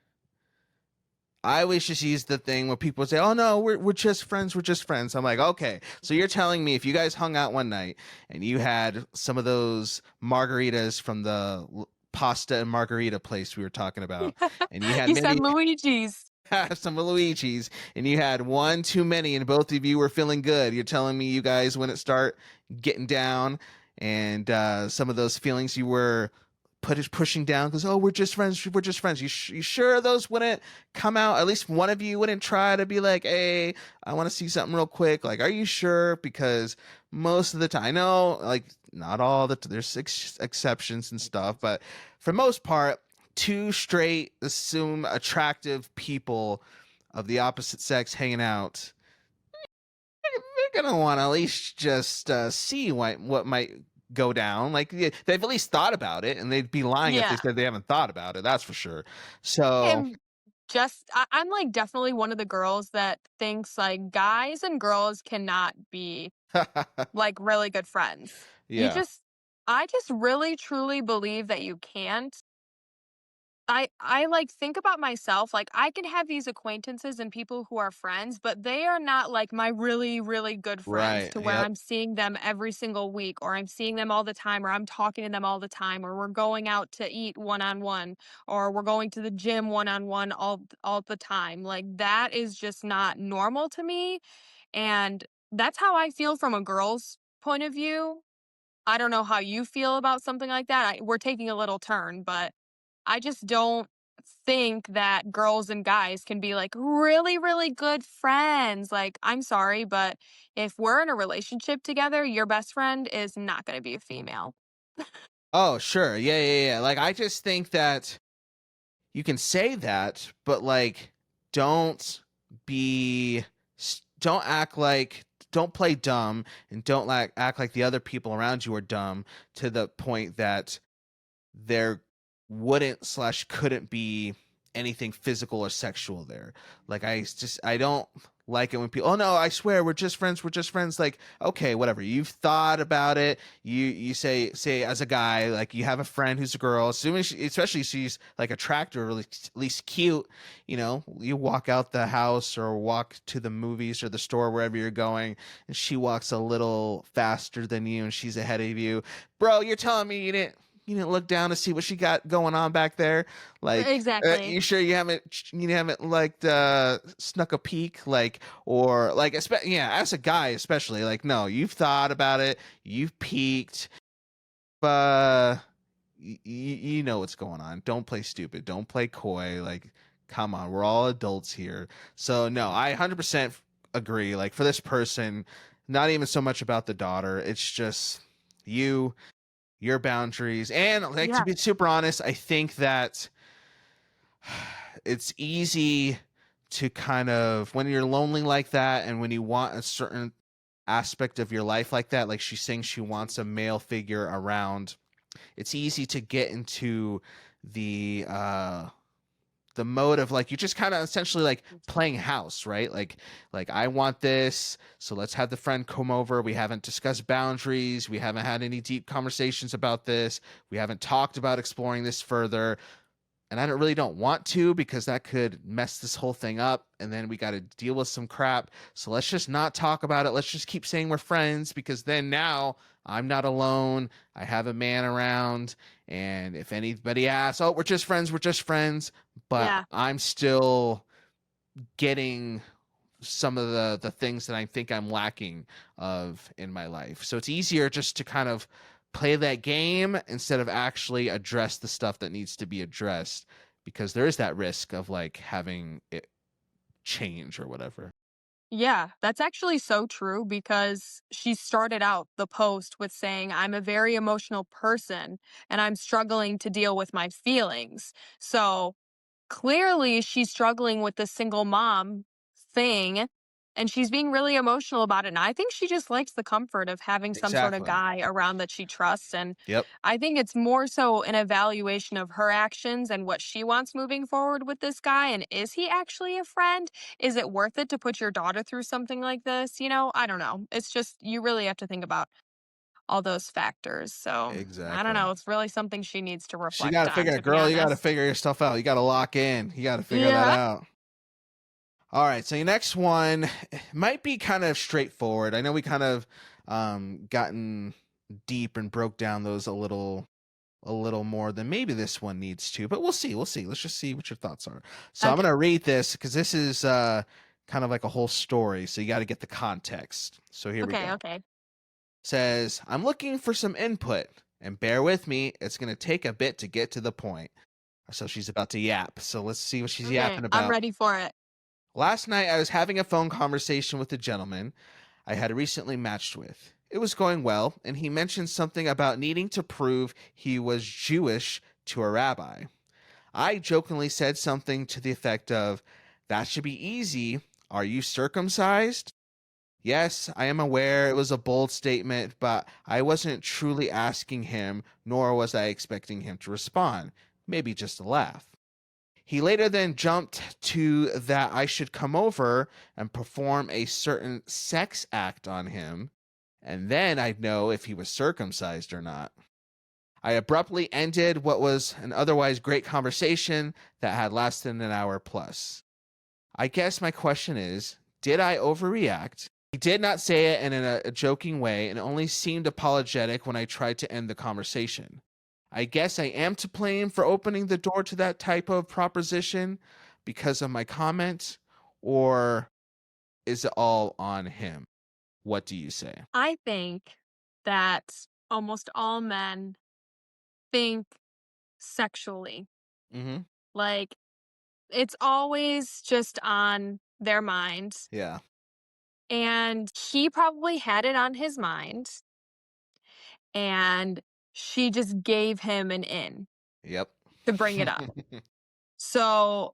I always just use the thing where people say, "Oh no, we're just friends. We're just friends." I'm like, okay, so you're telling me if you guys hung out one night and you had some of those margaritas from the pasta and margarita place we were talking about, and you had You said maybe Luigi's. some Luigi's, and you had one too many, and both of you were feeling good. You're telling me you guys wouldn't start getting down, and some of those feelings you were pushing down because, oh, we're just friends, we're just friends. You sure those wouldn't come out? At least one of you wouldn't try to be like, hey, I want to see something real quick. Like, are you sure? Because most of the time, I know, like, not all there's exceptions and stuff, but for most part, two straight, assume attractive people of the opposite sex hanging out, they're gonna want to at least just see what might go down. Like they've at least thought about it, and they'd be lying if they Yeah. said they haven't thought about it. That's for sure. So And I'm like definitely one of the girls that thinks like guys and girls cannot be like really good friends. You yeah, just I just really truly believe that you can't. I like think about myself, like I can have these acquaintances and people who are friends, but they are not like my really, really good friends right. to where Yep. I'm seeing them every single week or I'm seeing them all the time or I'm talking to them all the time or we're going out to eat one on one or we're going to the gym one on one all the time. Like that is just not normal to me. And that's how I feel from a girl's point of view. I don't know how you feel about something like that. We're taking a little turn, but I just don't think that girls and guys can be like really, really good friends. Like, I'm sorry, but if we're in a relationship together, your best friend is not going to be a female. Oh, sure. Yeah, yeah, yeah. Like I just think that you can say that, but like don't be don't act like don't play dumb and don't like act like the other people around you are dumb to the point that there wouldn't slash couldn't be anything physical or sexual there. Like I don't like it when people, oh no, I swear we're just friends, we're just friends. Like, okay, whatever. You've thought about it. You say as a guy, like you have a friend who's a girl, assuming especially she's like attractive or at least cute, you walk out the house or walk to the movies or the store wherever you're going, and she walks a little faster than you and she's ahead of you. Bro, you're telling me you didn't look down to see what she got going on back there? Like, Exactly. you sure you haven't like snuck a peek, like, or like, yeah, as a guy especially, like, no, you've thought about it, you've peeked, uh, you know what's going on. Don't play stupid. Don't play coy. Like, come on, we're all adults here. So no, I 100% agree. Like for this person, not even so much about the daughter. It's just you your boundaries. And like to Yeah. be super honest, I think that it's easy to kind of when you're lonely like that and when you want a certain aspect of your life like that, like she's saying she wants a male figure around, it's easy to get into the mode of like you just kind of essentially like playing house, right? Like I want this, so let's have the friend come over. We haven't discussed boundaries, we haven't had any deep conversations about this, we haven't talked about exploring this further, and I really don't want to because that could mess this whole thing up and then we got to deal with some crap. So let's just not talk about it. Let's just keep saying we're friends because then now I'm not alone. I have a man around, and if anybody asks, "Oh, we're just friends, we're just friends." But Yeah. I'm still getting some of the things that I think I'm lacking of in my life. So it's easier just to kind of play that game instead of actually address the stuff that needs to be addressed because there is that risk of like having it change or whatever. Yeah, that's actually so true because she started out the post with saying, I'm a very emotional person and I'm struggling to deal with my feelings. So clearly she's struggling with the single mom thing and she's being really emotional about it. And I think she just likes the comfort of having some sort of Exactly. guy around that she trusts. And Yep. I think it's more so an evaluation of her actions and what she wants moving forward with this guy. And is he actually a friend? Is it worth it to put your daughter through something like this? I don't know. It's just, you really have to think about all those factors. So I don't Exactly. know. It's really something she needs to She got reflect to on, figure it, to be girl. You got to honest. figure your stuff out. You got to lock in. You got to figure that Yeah. out. All right, so your next one might be kind of straightforward. I know we kind of gotten deep and broke down those a little more than maybe this one needs to, but we'll see. We'll see. Let's just see what your thoughts are. So I'm Okay. gonna read this because this is kind of like a whole story, so you got to get the context. So here we Okay. go. Okay. Says I'm looking for some input, and bear with me. It's gonna take a bit to get to the point. So she's about to yap. So let's see what she's Okay. yapping I'm about. ready for it. Last night, I was having a phone conversation with a gentleman I had recently matched with. It was going well, and he mentioned something about needing to prove he was Jewish to a rabbi. I jokingly said something to the effect of, "That should be easy. Are you circumcised?" Yes, I am aware it was a bold statement, but I wasn't truly asking him, nor was I expecting him to respond. Maybe just a laugh. He later then jumped to that I should come over and perform a certain sex act on him, and then I'd know if he was circumcised or not. I abruptly ended what was an otherwise great conversation that had lasted an hour plus. I guess my question is, did I overreact? He did not say it in a joking way and only seemed apologetic when I tried to end the conversation. I guess I am to blame for opening the door to that type of proposition because of my comment, or is it all on him? What do you say? I think that almost all men think sexually. Mm-hmm. Like, it's always just on their mind. Yeah. And he probably had it on his mind. And she just gave him an in Yep. to bring it up. So,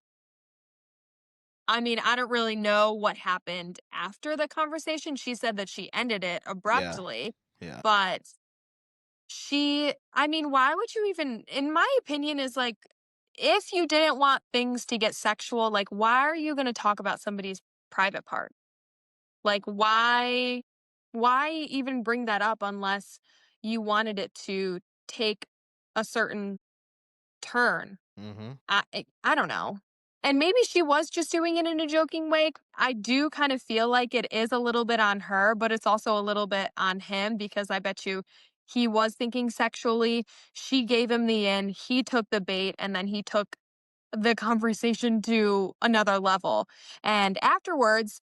I mean, I don't really know what happened after the conversation. She said that she ended it Yeah. abruptly, Yeah. but I mean, why would you even, in my opinion, is like, if you didn't want things to get sexual, like, why are you going to talk about somebody's private part? Like, why even bring that up unless you wanted it to take a certain turn? Mm-hmm. I don't know. And maybe she was just doing it in a joking way. I do kind of feel like it is a little bit on her, but it's also a little bit on him because I bet you he was thinking sexually. She gave him the in, he took the bait, and then he took the conversation to another level. And afterwards,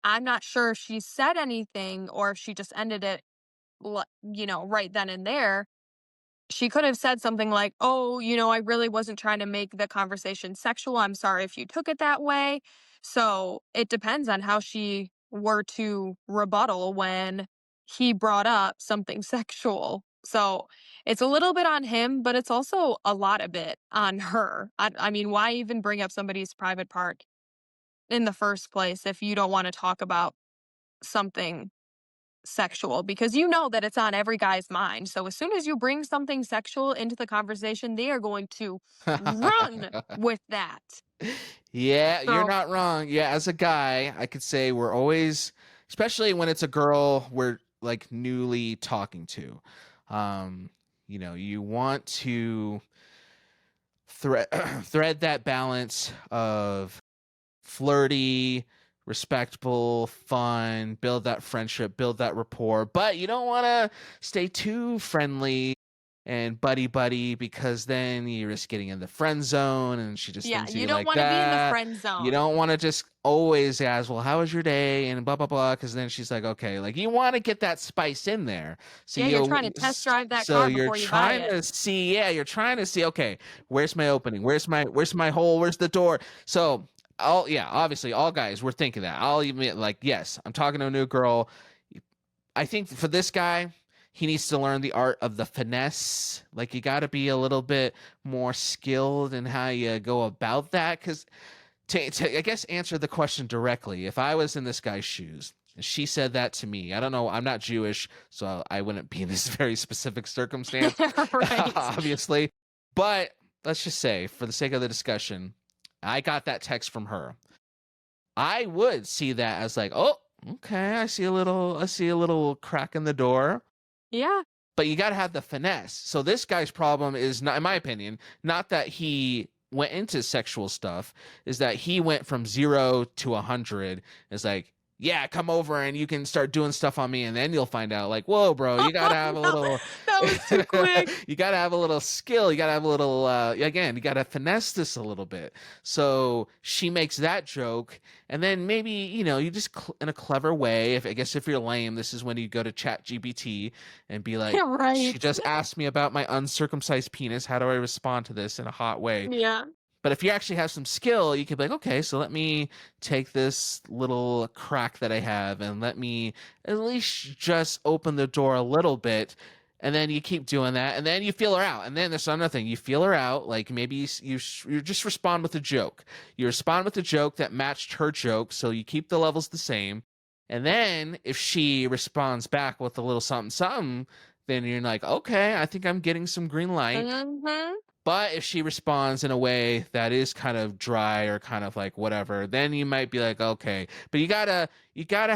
I'm not sure if she said anything or if she just ended it, right then and there. She could have said something like, "Oh, I really wasn't trying to make the conversation sexual. I'm sorry if you took it that way." So it depends on how she were to rebuttal when he brought up something sexual. So it's a little bit on him, but it's also a lot of it on her. I mean, why even bring up somebody's private part in the first place if you don't want to talk about something sexual, because you know that it's on every guy's mind. So as soon as you bring something sexual into the conversation, they are going to run with that. Yeah, you're So, not wrong. Yeah, as a guy, I could say we're always, especially when it's a girl we're like newly talking to. Um, you want to thread thread that balance of flirty, respectable, fun, build that friendship, build that rapport, but you don't want to stay too friendly and buddy buddy because then you risk getting in the friend zone and she just yeah, thinks of you you don't like want to be in the that. friend You zone. don't want to just always ask, well, how was your day? And blah, blah, blah. Because then she's like, okay, like you want to get that spice in there. So Yeah, you're trying to test drive that so car you're before you buy trying it. to see, yeah, you're trying to see, okay, where's my opening? Where's my hole? Where's the door? So yeah, obviously all guys we're thinking that. I'll admit, like, yes, I'm talking to a new girl. I think for this guy, he needs to learn the art of the finesse. Like you got to be a little bit more skilled in how you go about that. Because to I guess answer the question directly, if I was in this guy's shoes and she said that to me, I don't know, I'm not Jewish, so I wouldn't be in this very specific circumstance, Right. obviously. But let's just say, for the sake of the discussion, I got that text from her. I would see that as like, oh, okay, I see a little crack in the door. Yeah. But you got to have the finesse. So this guy's problem is not, in my opinion, not that he went into sexual stuff, is that he went from 0 to 100. It's like, yeah, come over and you can start doing stuff on me, and then you'll find out, like, whoa, bro, you gotta have a No, little, that was too quick. you gotta have a little skill, you gotta have a little, again, you gotta finesse this a little bit. So she makes that joke, and then maybe you just in a clever way. If I guess if you're lame, this is when you go to Chat GPT and be like, Right. she just asked me about my uncircumcised penis. How do I respond to this in a hot way? Yeah. But if you actually have some skill, you could be like, okay, so let me take this little crack that I have and let me at least just open the door a little bit. And then you keep doing that, and then you feel her out. And then there's another thing. You feel her out, like maybe you just respond with a joke. You respond with a joke that matched her joke, so you keep the levels the same. And then if she responds back with a little something, something, then you're like, okay, I think I'm getting some green light. Mm-hmm. But if she responds in a way that is kind of dry or kind of like whatever, then you might be like, okay. But you gotta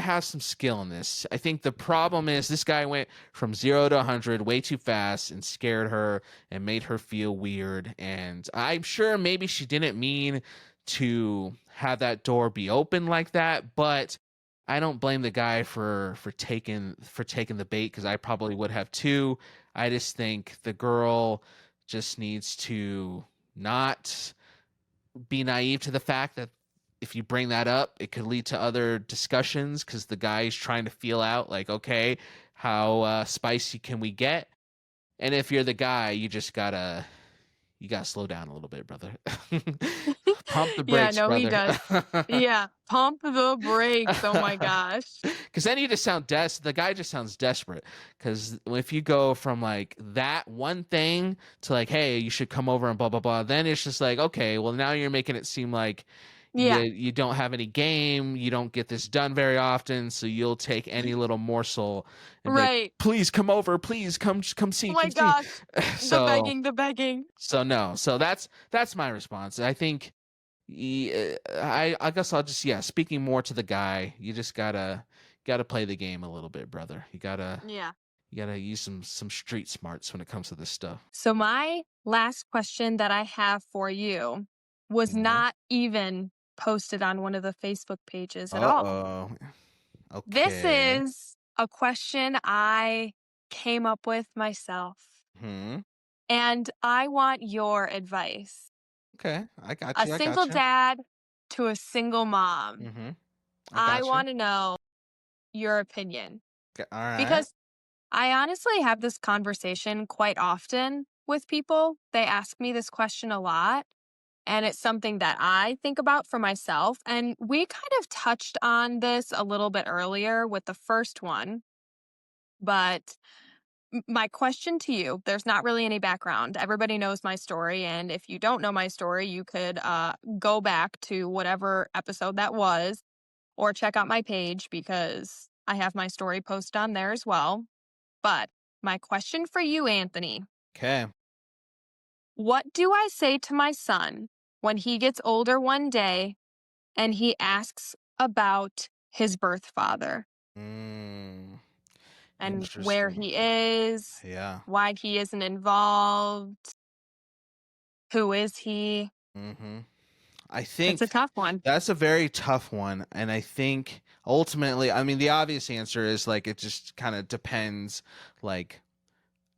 have some skill in this. I think the problem is this guy went from 0 to 100 way too fast and scared her and made her feel weird. And I'm sure maybe she didn't mean to have that door be open like that, but I don't blame the guy for taking the bait, because I probably would have too. I just think the girl just needs to not be naive to the fact that if you bring that up, it could lead to other discussions, because the guy's trying to feel out, like, okay, how spicy can we get? And if you're the guy, you gotta slow down a little bit, brother. Pump the Yeah, brakes, no, he brother. does. Yeah, pump the brakes. Oh my gosh. Because then you just sound the guy just sounds desperate. Because if you go from like that one thing to like, hey, you should come over and blah blah blah, then it's just like, okay, well now you're making it seem like you Yeah, you don't have any game, you don't get this done very often, so you'll take any little morsel and be like, right. please come over, please come Oh see, my come see. gosh. The So begging, the begging. no, so that's my response. I think I guess I'll just, yeah, speaking more to the guy, you just gotta play the game a little bit, brother. Yeah. You gotta use some street smarts when it comes to this stuff. So my last question that I have for you was Mhm. not even posted on one of the Facebook pages at all. Uh-oh. This Okay. is a question I came up with myself, Hmm. and I want your advice. Okay. I got A you. I single got you. dad to a single mom. Hmm. I I got you. want to know your opinion All right. because I honestly have this conversation quite often with people. They ask me this question a lot, and it's something that I think about for myself. And we kind of touched on this a little bit earlier with the first one, but my question to you, there's not really any background. Everybody knows my story. And if you don't know my story, you could go back to whatever episode that was or check out my page because I have my story posted on there as well. But my question for you, Anthony, Okay. what do I say to my son when he gets older one day and he asks about his birth father Mm, and where interesting. he is, Yeah. why he isn't involved, who is he? Hmm. I It's a think tough one. that's a very tough one. And I think ultimately, I mean, the obvious answer is like it just kind of depends, like,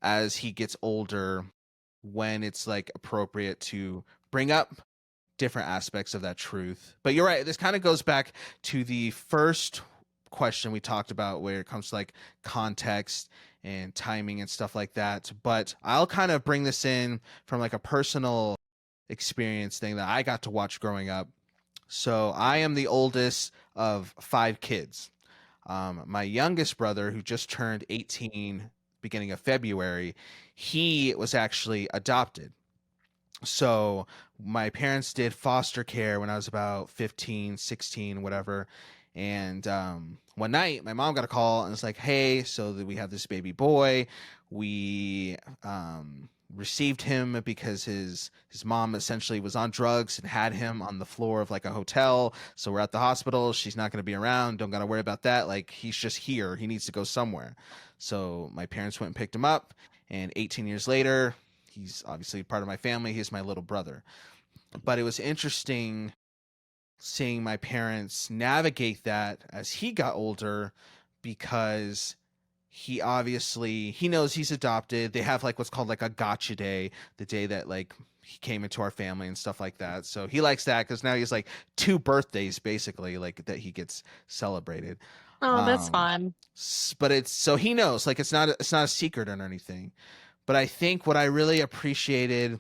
as he gets older, when it's like appropriate to bring up different aspects of that truth. But you're right. This kind of goes back to the first question we talked about, where it comes to like context and timing and stuff like that. But I'll kind of bring this in from like a personal experience thing that I got to watch growing up. So I am the oldest of 5 kids. My youngest brother, who just turned 18 beginning of February, he was actually adopted. So my parents did foster care when I was about 15, 16, whatever. And one night my mom got a call and it's like, hey, so that we have this baby boy. We received him because his mom essentially was on drugs and had him on the floor of like a hotel. So we're at the hospital. She's not going to be around. Don't got to worry about that. Like, he's just here. He needs to go somewhere. So my parents went and picked him up. And 18 years later, he's obviously part of my family. He's my little brother. But it was interesting seeing my parents navigate that as he got older, because he knows he's adopted. They have like what's called like a gotcha day, the day that like he came into our family and stuff like that. So he likes that because now he's like 2 birthdays basically, like, that he gets celebrated. Oh, that's Um, fun. but it's, so he knows, like, it's not a secret or anything. But I think what I really appreciated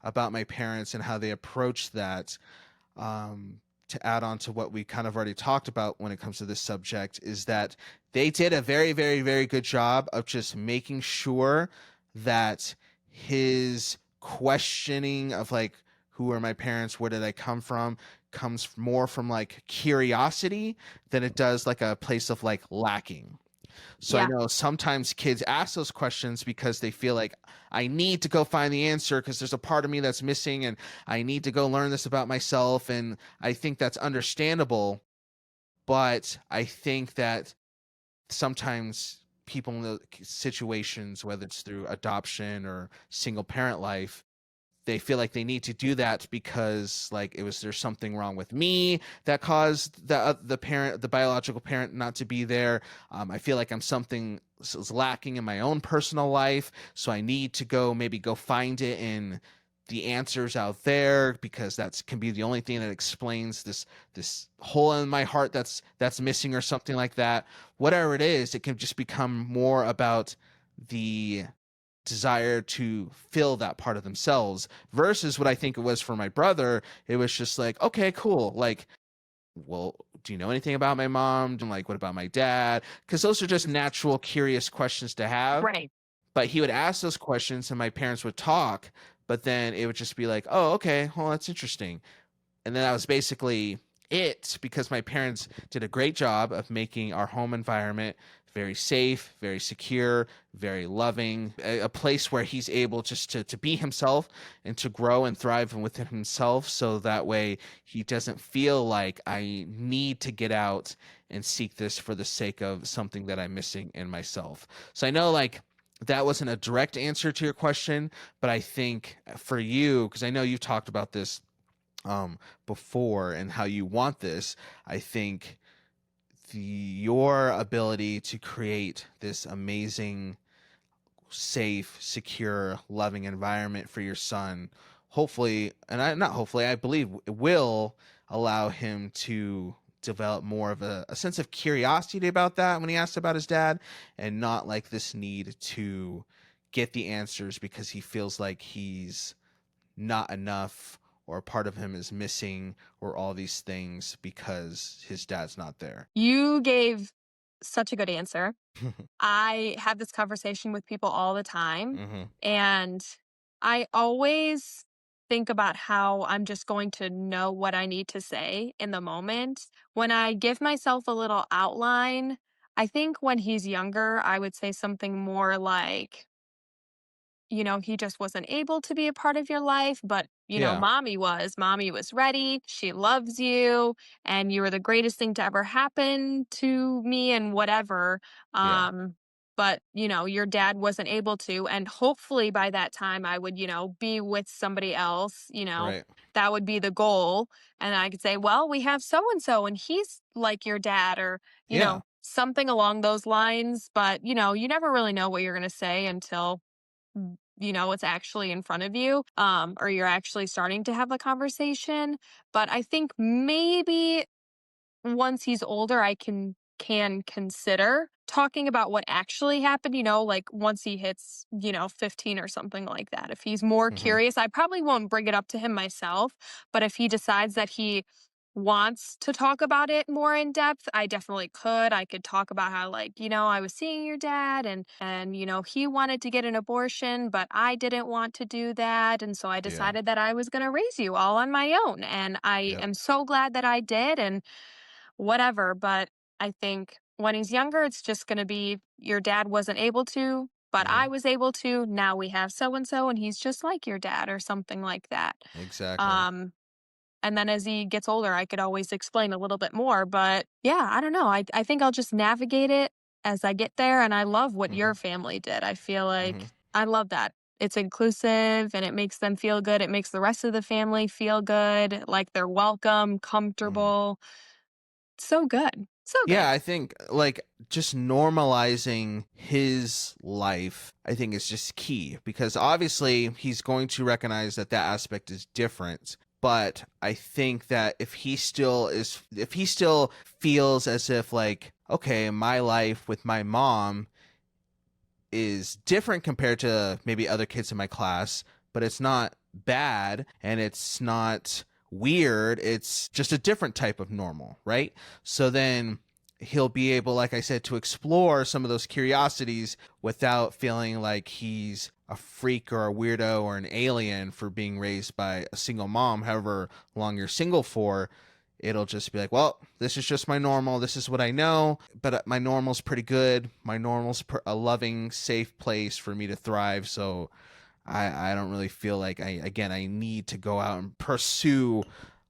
about my parents and how they approached that, to add on to what we kind of already talked about when it comes to this subject, is that they did a very, very, very good job of just making sure that his questioning of like, who are my parents, where did I come from, comes more from like curiosity than it does like a place of like lacking. So I Yeah. know sometimes kids ask those questions because they feel like I need to go find the answer because there's a part of me that's missing and I need to go learn this about myself. And I think that's understandable. But I think that sometimes people in the situations, whether it's through adoption or single parent life, they feel like they need to do that because like there's something wrong with me that caused the biological parent not to be there. I feel like I'm something is lacking in my own personal life, so I need to maybe go find it in the answers out there because that's can be the only thing that explains this hole in my heart that's missing or something like that. Whatever it is, it can just become more about the desire to fill that part of themselves versus what I think it was for my brother. It was just like, okay, cool. Like, well, do you know anything about my mom? And like, what about my dad? Because those are just natural, curious questions to have. Right. But he would ask those questions and my parents would talk, but then it would just be like, oh, okay, well, that's interesting. And then that was basically it because my parents did a great job of making our home environment very safe, very secure, very loving, a place where he's able just to be himself and to grow and thrive within himself. So that way he doesn't feel like I need to get out and seek this for the sake of something that I'm missing in myself. So I know like that wasn't a direct answer to your question, but I think for you, because I know you've talked about this before and how you want this, I think your ability to create this amazing, safe, secure, loving environment for your son, hopefully, and not hopefully, I believe it will allow him to develop more of a sense of curiosity about that when he asks about his dad, and not like this need to get the answers because he feels like he's not enough or a part of him is missing or all these things because his dad's not there. You gave such a good answer. I have this conversation with people all the time, Mm-hmm. and I always think about how I'm just going to know what I need to say in the moment. When I give myself a little outline, I think when he's younger, I would say something more like, he just wasn't able to be a part of your life, but, Yeah. mommy was. Mommy was ready. She loves you, and you were the greatest thing to ever happen to me, and whatever. Yeah. But, your dad wasn't able to. And hopefully by that time, I would, be with somebody else, Right. that would be the goal. And I could say, well, we have so and so, and he's like your dad, or, Yeah. something along those lines. But, you never really know what you're going to say until it's actually in front of you, or you're actually starting to have a conversation. But I think maybe once he's older, I can consider talking about what actually happened, like once he hits, 15 or something like that. If he's more Mm-hmm. curious, I probably won't bring it up to him myself, but if he decides that he wants to talk about it more in depth, I definitely could. I could talk about how, like, I was seeing your dad, and he wanted to get an abortion, but I didn't want to do that, and so I Yeah. decided that I was going to raise you all on my own, and I Yep. am so glad that I did, and whatever. But I think when he's younger, it's just going to be your dad wasn't able to, but Mm-hmm. I was able to. Now we have so and so, and he's just like your dad, or something like that. Exactly. Um, and then as he gets older, I could always explain a little bit more. But yeah, I don't know. I think I'll just navigate it as I get there. And I love what Mm-hmm. your family did. I feel Mm-hmm. like I love that. It's inclusive and it makes them feel good. It makes the rest of the family feel good, like they're welcome, Mm-hmm. comfortable. So good. So Yeah, good. I think like just normalizing his life, I think is just key because obviously he's going to recognize that that aspect is different. But I think that if he still feels as if like, okay, my life with my mom is different compared to maybe other kids in my class, but it's not bad and it's not weird. It's just a different type of normal, right? So then he'll be able, like I said, to explore some of those curiosities without feeling like he's a freak or a weirdo or an alien for being raised by a single mom, however long you're single for. It'll just be like, well, this is just my normal. This is what I know, but my normal's pretty good. My normal's a loving, safe place for me to thrive. So I don't really feel like I need to go out and pursue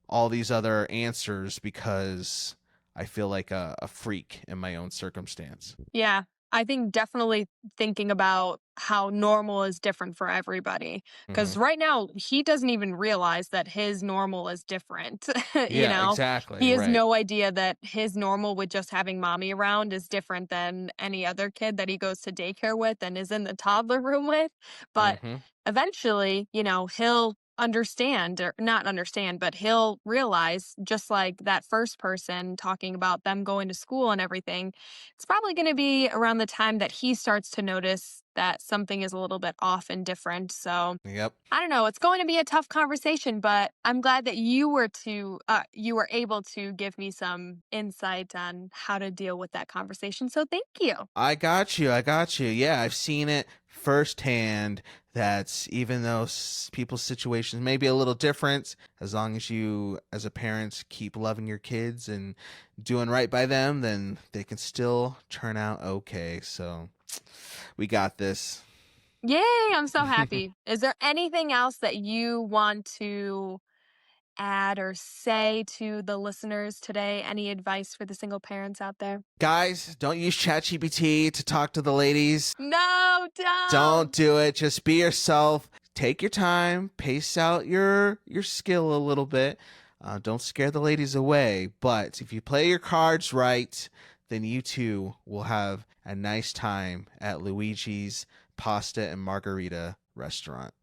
all these other answers because I feel like a freak in my own circumstance. Yeah. I think definitely thinking about how normal is different for everybody. Mm-hmm. Because right now, he doesn't even realize that his normal is different. Yeah, exactly. He has Right. no idea that his normal with just having mommy around is different than any other kid that he goes to daycare with and is in the toddler room with. But Mm-hmm. eventually, he'll understand or not understand, but he'll realize, just like that first person talking about them going to school and everything, it's probably going to be around the time that he starts to notice that something is a little bit off and different. So Yep. I don't know. It's going to be a tough conversation, but I'm glad that you were able to give me some insight on how to deal with that conversation. So thank you. I got you. I got you. Yeah, I've seen it firsthand. That even though people's situations may be a little different, as long as you, as a parent, keep loving your kids and doing right by them, then they can still turn out okay. So we got this. Yay, I'm so happy. Is there anything else that you want to add or say to the listeners today? Any advice for the single parents out there? Guys, don't use Chat GPT to talk to the ladies. No, Don't don't. do it. Just be yourself. Take your time. Pace out your skill a little bit. Don't scare the ladies away. But if you play your cards right, then you too will have a nice time at Luigi's Pasta and Margarita restaurant.